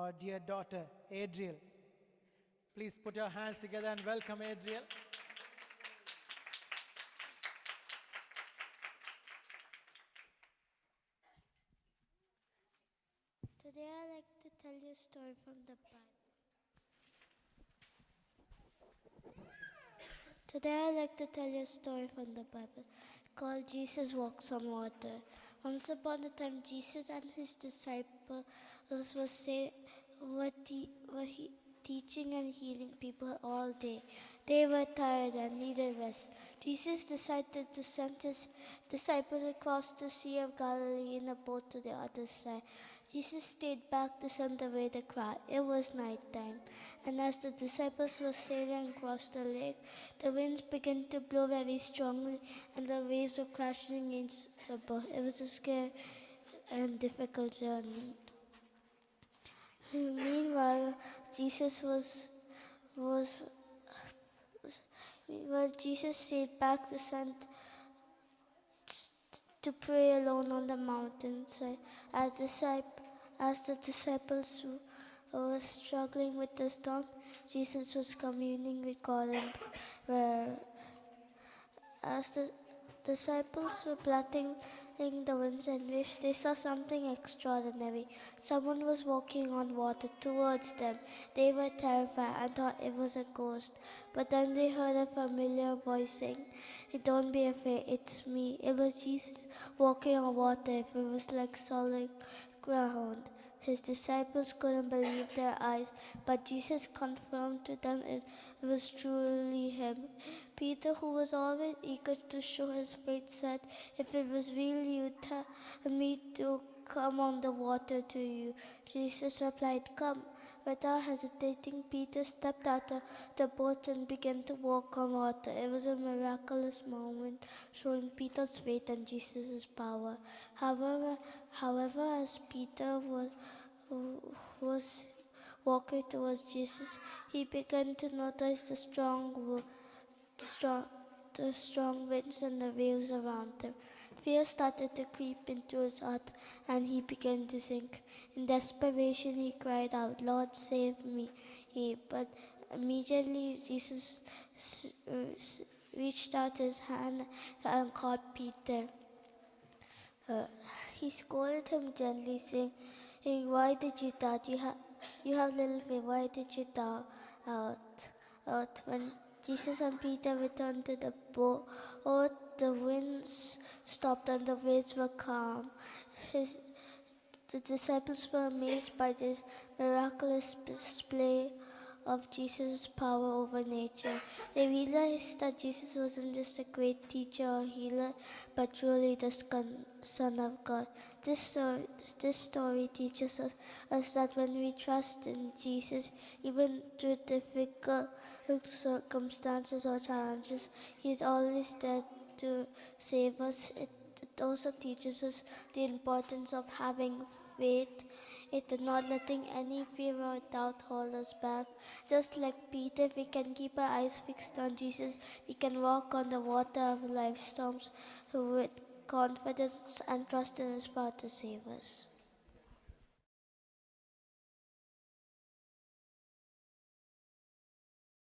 our dear daughter, Adrielle. Please put your hands together and welcome Adrielle. Today I like to tell you a story from the Bible. Today I like to tell you a story from the Bible called Jesus Walks on Water. Once upon a time, Jesus and his disciples were teaching and healing people all day. They were tired and needed rest. Jesus decided to send his disciples across the Sea of Galilee in a boat to the other side. Jesus stayed back to send away the crowd. It was night time, and as the disciples were sailing across the lake, the winds began to blow very strongly, and the waves were crashing against the boat. It was a scary and difficult journey. Meanwhile, Jesus was Jesus stayed back to pray alone on the mountainside. As the disciples were struggling with the storm, Jesus was communing with God in prayer. As the disciples were battling the winds and waves, they saw something extraordinary. Someone was walking on water towards them. They were terrified and thought it was a ghost. But then they heard a familiar voice saying, "Don't be afraid, it's me." It was Jesus walking on water. It was like solid ground. His disciples couldn't believe their eyes, but Jesus confirmed to them it was truly him. Peter, who was always eager to show his faith, said, "If it was really you, tell me to come on the water to you." Jesus replied, "Come." Without hesitating, Peter stepped out of the boat and began to walk on water. It was a miraculous moment, showing Peter's faith and Jesus' power. However, as Peter was walking towards Jesus, he began to notice the strong winds and the waves around him. Fear started to creep into his heart, and he began to sink. In desperation, he cried out, "Lord, save me." But immediately, Jesus reached out his hand and caught Peter. He scolded him gently, saying, "Why did you doubt? You have little faith. Why did you doubt?" When Jesus and Peter returned to the boat, the winds stopped and the waves were calm. The disciples were amazed by this miraculous display of Jesus' power over nature. They realized that Jesus wasn't just a great teacher or healer, but truly the Son of God. This story teaches us that when we trust in Jesus, even through difficult circumstances or challenges, He is always there to save us. It also teaches us the importance of having faith. It not letting any fear or doubt hold us back. Just like Peter, if we can keep our eyes fixed on Jesus, we can walk on the water of life's storms with confidence and trust in His power to save us.